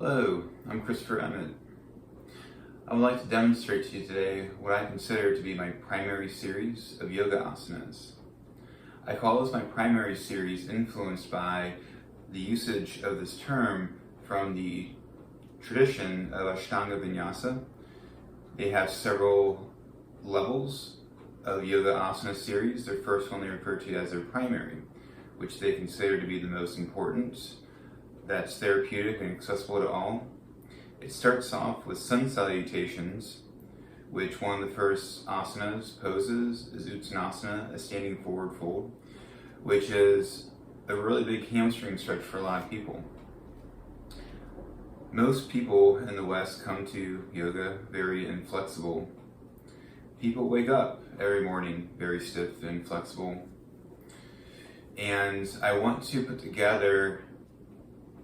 Hello, I'm Christopher Emmett. I would like to demonstrate to you today what I consider to be my primary series of yoga asanas. I call this my primary series influenced by the usage of this term from the tradition of Ashtanga Vinyasa. They have several levels of yoga asana series. Their first one they refer to as their primary, which they consider to be the most important, that's therapeutic and accessible to all. It starts off with sun salutations, which one of the first asanas poses is Uttanasana, a standing forward fold, which is a really big hamstring stretch for a lot of people. Most people in the West come to yoga very inflexible. People wake up every morning very stiff and inflexible. And I want to put together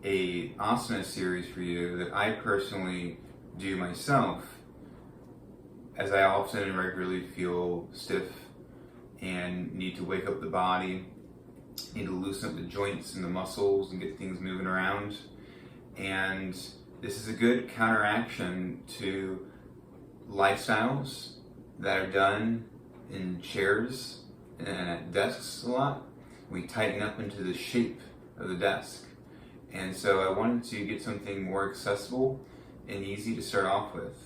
a asana series for you that I personally do myself, as I often and regularly feel stiff and need to wake up the body, need to loosen up the joints and the muscles and get things moving around. And this is a good counteraction to lifestyles that are done in chairs and at desks a lot. We tighten up into the shape of the desk. And so I wanted to get something more accessible and easy to start off with.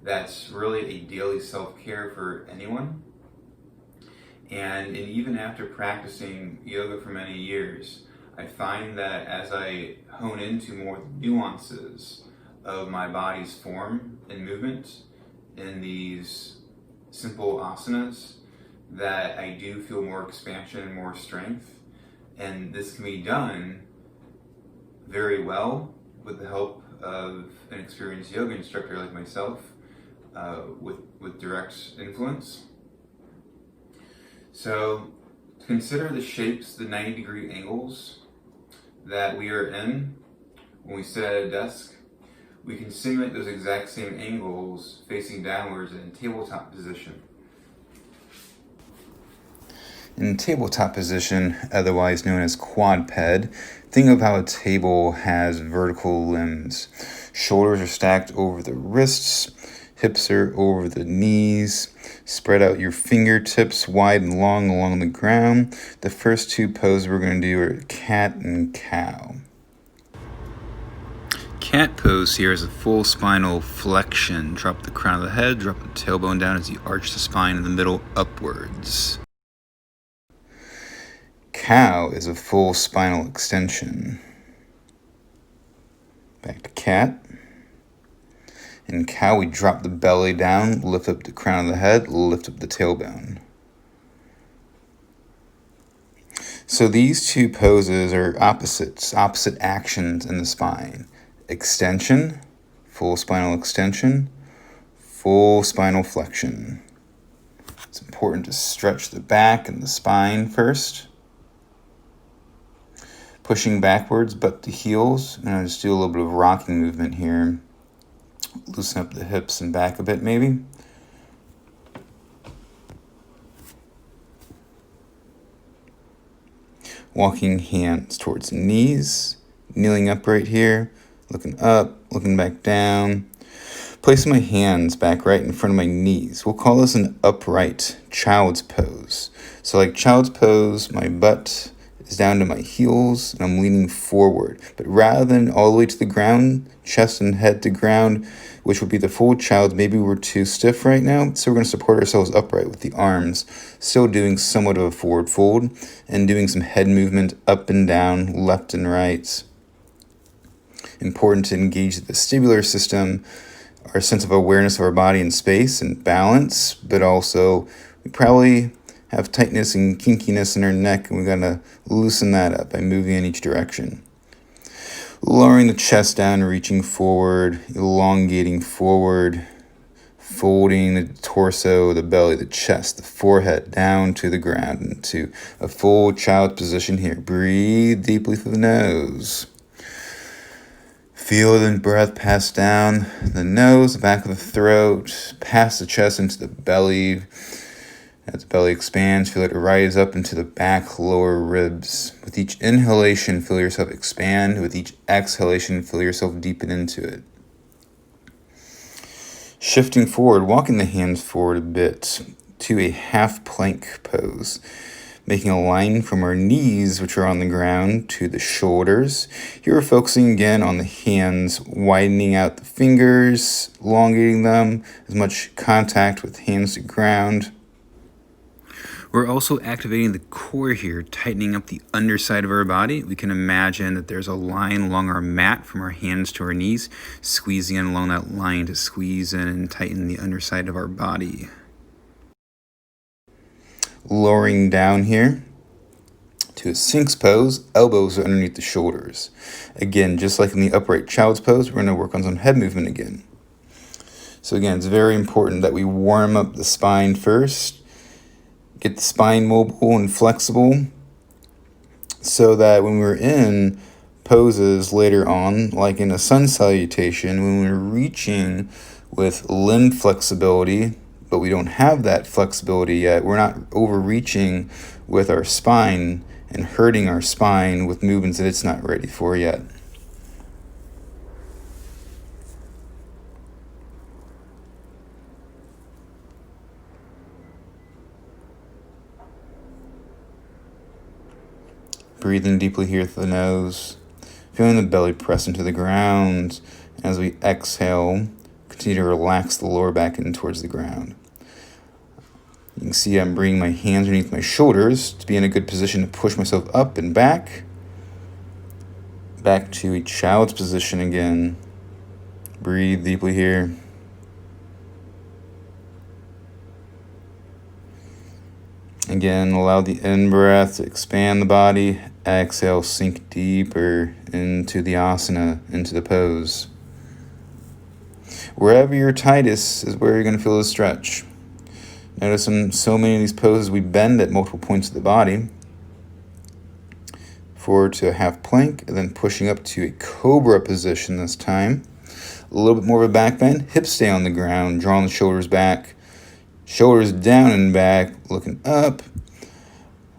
That's really a daily self-care for anyone. And even after practicing yoga for many years, I find that as I hone into more nuances of my body's form and movement in these simple asanas, that I do feel more expansion and more strength. And this can be done very well with the help of an experienced yoga instructor like myself, with direct influence. So consider the shapes, the 90-degree angles that we are in when we sit at a desk. We can simulate those exact same angles facing downwards in tabletop position. In tabletop position, otherwise known as quadped, think of how a table has vertical limbs. Shoulders are stacked over the wrists, hips are over the knees. Spread out your fingertips wide and long along the ground. The first two poses we're going to do are cat and cow. Cat pose here is a full spinal flexion. Drop the crown of the head, drop the tailbone down as you arch the spine in the middle upwards. Cow is a full spinal extension. Back to cat. In cow, we drop the belly down, lift up the crown of the head, lift up the tailbone. So these two poses are opposite actions in the spine. Extension, full spinal extension, full spinal flexion. It's important to stretch the back and the spine first. Pushing backwards, butt to heels, and I'll just do a little bit of rocking movement here. Loosen up the hips and back a bit, maybe. Walking hands towards the knees, kneeling upright here, looking up, looking back down. Placing my hands back right in front of my knees. We'll call this an upright child's pose. So like child's pose, my butt is down to my heels and I'm leaning forward. But rather than all the way to the ground, chest and head to ground, which would be the full child, maybe we're too stiff right now. So we're going to support ourselves upright with the arms, still doing somewhat of a forward fold and doing some head movement up and down, left and right. Important to engage the vestibular system, our sense of awareness of our body and space and balance, but also we probably have tightness and kinkiness in our neck, and we gotta loosen that up by moving in each direction. Lowering the chest down, reaching forward, elongating forward, folding the torso, the belly, the chest, the forehead down to the ground into a full child position here. Breathe deeply through the nose. Feel the breath pass down the nose, the back of the throat, past the chest into the belly, As the belly expands, feel it rise up into the back lower ribs. With each inhalation, feel yourself expand. With each exhalation, feel yourself deepen into it. Shifting forward, walking the hands forward a bit to a half plank pose. Making a line from our knees, which are on the ground, to the shoulders. Here we're focusing again on the hands, widening out the fingers, elongating them, as much contact with hands to ground. We're also activating the core here, tightening up the underside of our body. We can imagine that there's a line along our mat from our hands to our knees, squeezing in along that line to squeeze in and tighten the underside of our body. Lowering down here to a Sphinx pose, elbows are underneath the shoulders. Again, just like in the upright child's pose, we're going to work on some head movement again. So again, it's very important that we warm up the spine first, get the spine mobile and flexible, so that when we're in poses later on, like in a sun salutation, when we're reaching with limb flexibility, but we don't have that flexibility yet, we're not overreaching with our spine and hurting our spine with movements that it's not ready for yet. Breathing deeply here through the nose, feeling the belly press into the ground. As we exhale, continue to relax the lower back in towards the ground. You can see I'm bringing my hands underneath my shoulders to be in a good position to push myself up and back. Back to a child's position again. Breathe deeply here. Again, allow the in-breath to expand the body. Exhale, sink deeper into the asana, into the pose. Wherever you're tightest is where you're going to feel the stretch. Notice in so many of these poses we bend at multiple points of the body. Forward to a half plank, and then pushing up to a cobra position this time. A little bit more of a back bend. Hips stay on the ground, drawing the shoulders back. Shoulders down and back, looking up.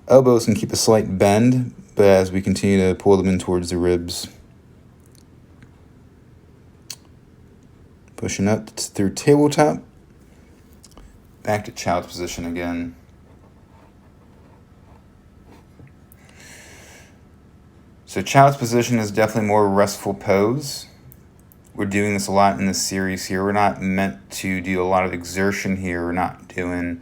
Elbows can keep a slight bend, but as we continue to pull them in towards the ribs. Pushing up through tabletop. Back to child's position again. So child's position is definitely more restful pose. We're doing this a lot in this series here. We're not meant to do a lot of exertion here. We're not doing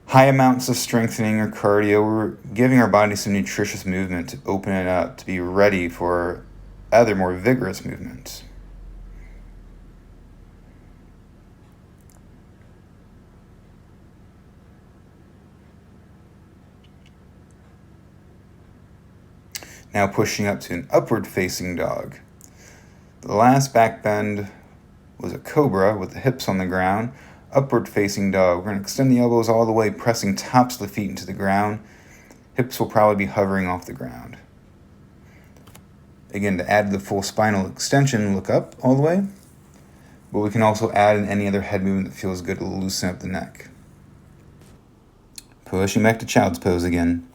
high amounts of strengthening or cardio. We're giving our body some nutritious movement to open it up, to be ready for other more vigorous movements. Now pushing up to an upward facing dog. The last back bend was a cobra with the hips on the ground. Upward facing dog. We're going to extend the elbows all the way, pressing tops of the feet into the ground. Hips will probably be hovering off the ground. Again, to add the full spinal extension, look up all the way. But we can also add in any other head movement that feels good to loosen up the neck. Pushing back to child's pose again.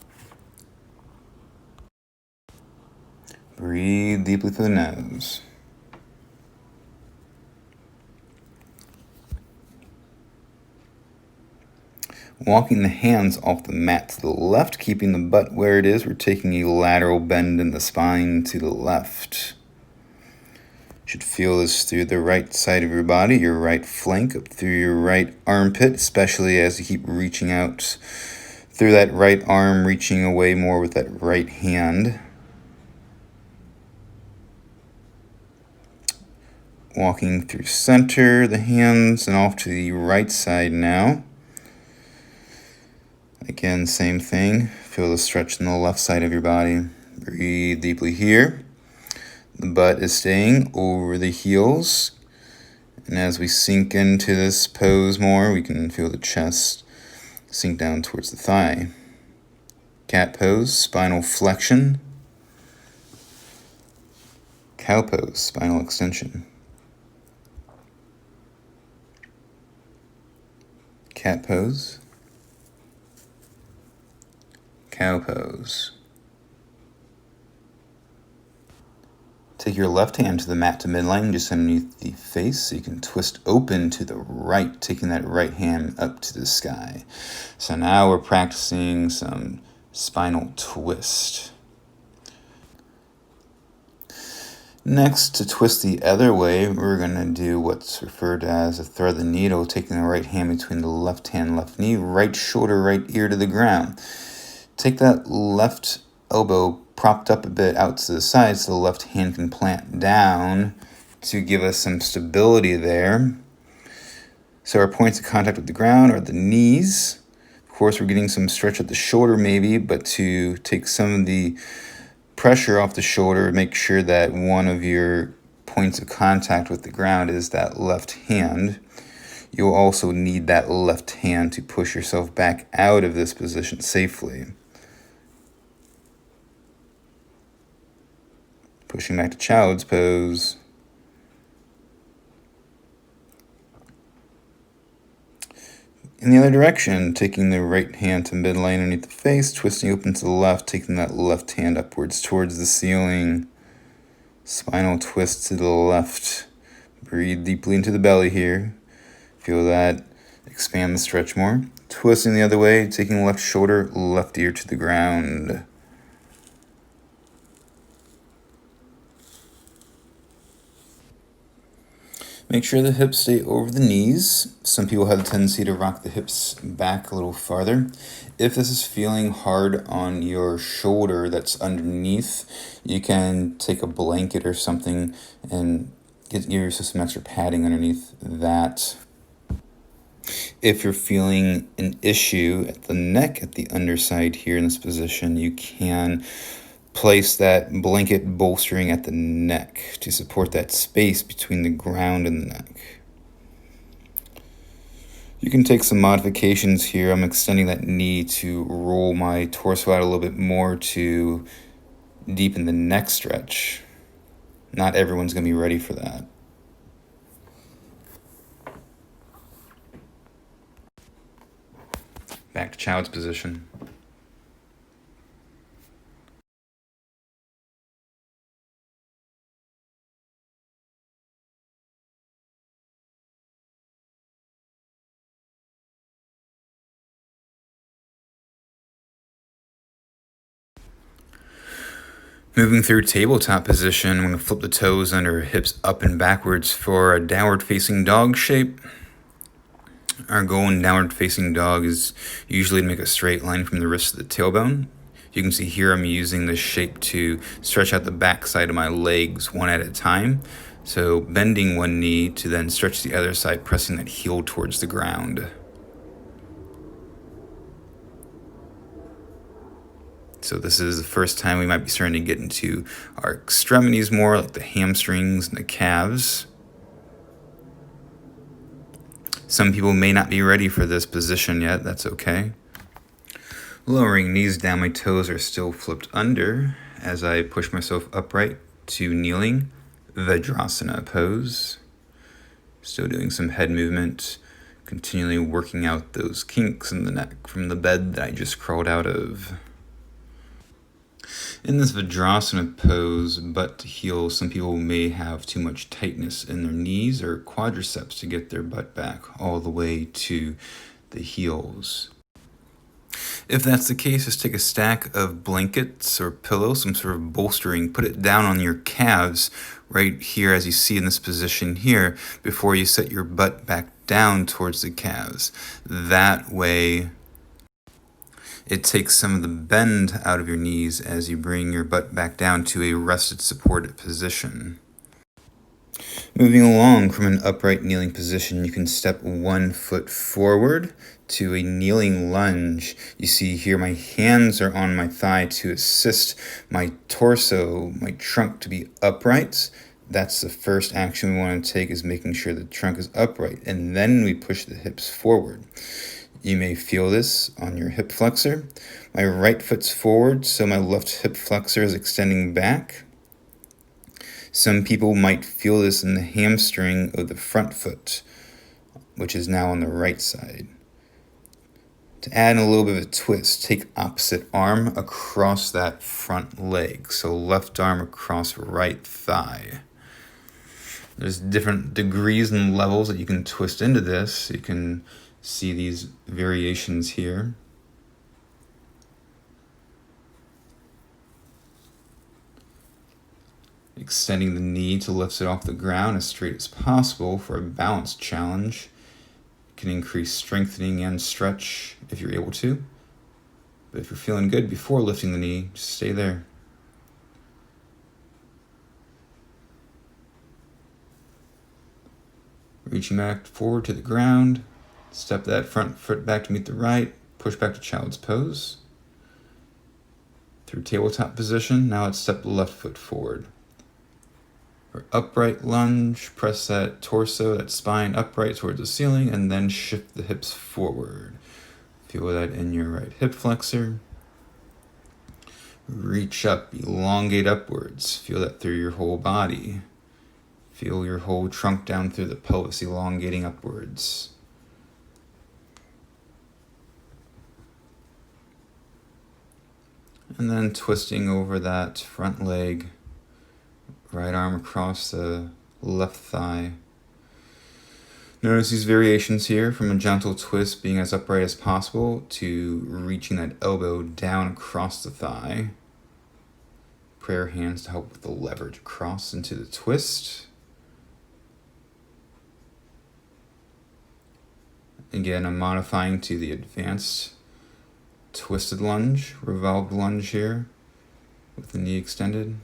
Breathe deeply through the nose. Walking the hands off the mat to the left, keeping the butt where it is. We're taking a lateral bend in the spine to the left. You should feel this through the right side of your body, your right flank, up through your right armpit, especially as you keep reaching out through that right arm, reaching away more with that right hand. Walking through center, the hands, and off to the right side now. Again, same thing. Feel the stretch in the left side of your body. Breathe deeply here. The butt is staying over the heels. And as we sink into this pose more, we can feel the chest sink down towards the thigh. Cat pose, spinal flexion. Cow pose, spinal extension. Cat pose. Cow pose. Take your left hand to the mat to midline, just underneath the face, so you can twist open to the right, taking that right hand up to the sky. So now we're practicing some spinal twist. Next, to twist the other way, we're going to do what's referred to as a thread the needle, taking the right hand between the left hand, left knee, right shoulder, right ear to the ground. Take that left elbow propped up a bit out to the side so the left hand can plant down to give us some stability there. So our points of contact with the ground are the knees. Of course, we're getting some stretch at the shoulder maybe, but to take some of the pressure off the shoulder, make sure that one of your points of contact with the ground is that left hand. You'll also need that left hand to push yourself back out of this position safely. Pushing back to child's pose. In the other direction, taking the right hand to midline underneath the face, twisting open to the left, taking that left hand upwards towards the ceiling. Spinal twist to the left. Breathe deeply into the belly here. Feel that. Expand the stretch more. Twisting the other way, taking left shoulder, left ear to the ground. Make sure the hips stay over the knees. Some people have a tendency to rock the hips back a little farther. If this is feeling hard on your shoulder that's underneath, you can take a blanket or something and give yourself some extra padding underneath that. If you're feeling an issue at the neck, at the underside here in this position, you can place that blanket bolstering at the neck to support that space between the ground and the neck. You can take some modifications here. I'm extending that knee to roll my torso out a little bit more to deepen the neck stretch. Not everyone's going to be ready for that. Back to child's position. Moving through tabletop position, I'm going to flip the toes under hips up and backwards for a downward facing dog shape. Our goal in downward facing dog is usually to make a straight line from the wrist to the tailbone. You can see here I'm using this shape to stretch out the back side of my legs one at a time. So bending one knee to then stretch the other side, pressing that heel towards the ground. So this is the first time we might be starting to get into our extremities more, like the hamstrings and the calves. Some people may not be ready for this position yet, that's okay. Lowering knees down, my toes are still flipped under as I push myself upright to kneeling, Vajrasana pose. Still doing some head movement, continually working out those kinks in the neck from the bed that I just crawled out of. In this Vajrasana pose, butt to heel, some people may have too much tightness in their knees or quadriceps to get their butt back all the way to the heels. If that's the case, just take a stack of blankets or pillows, some sort of bolstering, put it down on your calves right here as you see in this position here before you set your butt back down towards the calves. That way, it takes some of the bend out of your knees as you bring your butt back down to a rested, supported position. Moving along from an upright kneeling position, you can step 1 foot forward to a kneeling lunge. You see here my hands are on my thigh to assist my torso, my trunk to be upright. That's the first action we want to take, is making sure the trunk is upright, and then we push the hips forward. You may feel this on your hip flexor. My right foot's forward, so my left hip flexor is extending back. Some people might feel this in the hamstring of the front foot, which is now on the right side. To add in a little bit of a twist, take opposite arm across that front leg. So left arm across right thigh. There's different degrees and levels that you can twist into this. You can see these variations here. Extending the knee to lift it off the ground as straight as possible for a balanced challenge. Can increase strengthening and stretch if you're able to. But if you're feeling good before lifting the knee, just stay there. Reaching back forward to the ground. Step that front foot back to meet the right. Push back to child's pose. Through tabletop position, now let's step the left foot forward. For upright lunge, press that torso, that spine upright towards the ceiling, and then shift the hips forward. Feel that in your right hip flexor. Reach up, elongate upwards. Feel that through your whole body. Feel your whole trunk down through the pelvis, elongating upwards. And then twisting over that front leg. Right arm across the left thigh. Notice these variations here, from a gentle twist being as upright as possible to reaching that elbow down across the thigh. Prayer hands to help with the leverage across into the twist. Again, I'm modifying to the advanced twisted lunge, revolved lunge here with the knee extended.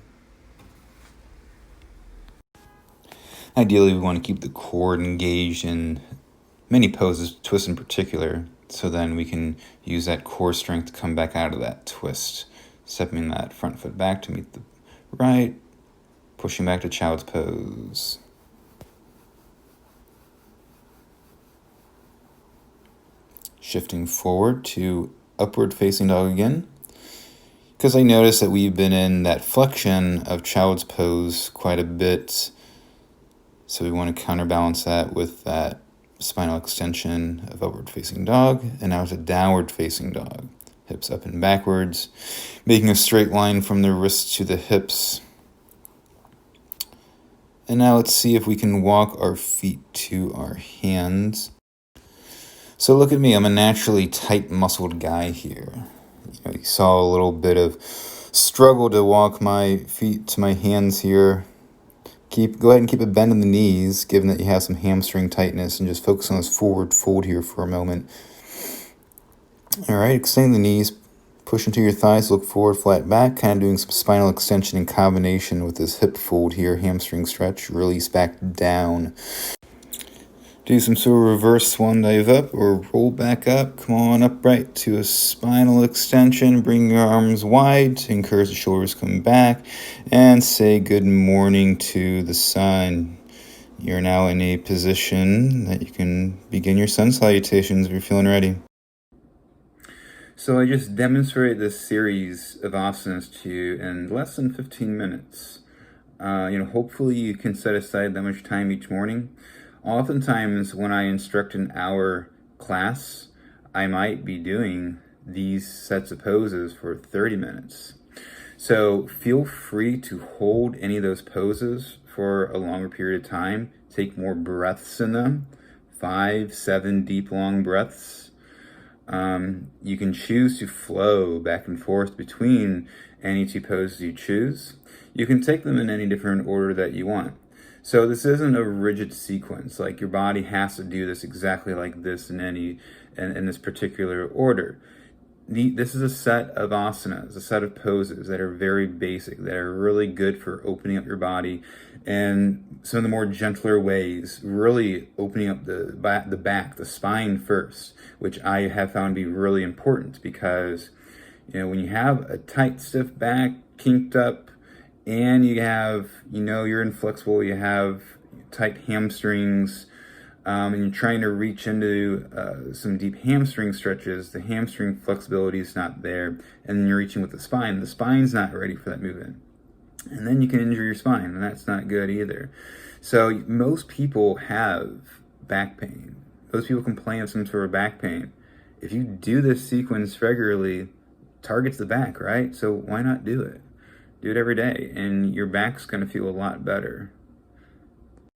Ideally, we want to keep the core engaged in many poses, twists in particular, so then we can use that core strength to come back out of that twist. Stepping that front foot back to meet the right, pushing back to child's pose. Shifting forward to upward facing dog again. Because I noticed that we've been in that flexion of child's pose quite a bit. So we want to counterbalance that with that spinal extension of upward facing dog. And now it's a downward facing dog. Hips up and backwards, making a straight line from the wrists to the hips. And now let's see if we can walk our feet to our hands. So look at me, I'm a naturally tight muscled guy here. You saw a little bit of struggle to walk my feet to my hands here. Go ahead and keep a bend in the knees, given that you have some hamstring tightness, and just focus on this forward fold here for a moment. All right, extending the knees, push into your thighs, look forward, flat back, kind of doing some spinal extension in combination with this hip fold here, hamstring stretch, release back down. Do some sort of reverse swan dive up or roll back up. Come on upright to a spinal extension. Bring your arms wide to encourage the shoulders come back. And say good morning to the sun. You're now in a position that you can begin your sun salutations if you're feeling ready. So I just demonstrated this series of asanas to you in less than 15 minutes. Hopefully you can set aside that much time each morning. Oftentimes when I instruct an hour class, I might be doing these sets of poses for 30 minutes. So feel free to hold any of those poses for a longer period of time. Take more breaths in them, 5, 7 deep, long breaths. You can choose to flow back and forth between any two poses you choose. You can take them in any different order that you want. So this isn't a rigid sequence, like your body has to do this exactly like this in this particular order. This is a set of asanas, a set of poses that are very basic, that are really good for opening up your body and some of the more gentler ways, really opening up the back, the spine first, which I have found to be really important because, when you have a tight, stiff back, kinked up, and you have, you're inflexible, you have tight hamstrings, and you're trying to reach into some deep hamstring stretches, the hamstring flexibility is not there, and then you're reaching with the spine's not ready for that movement. And then you can injure your spine, and that's not good either. So most people have back pain. Most people complain of some sort of back pain. if you do this sequence regularly, targets the back, right? So why not do it? Do it every day, and your back's going to feel a lot better.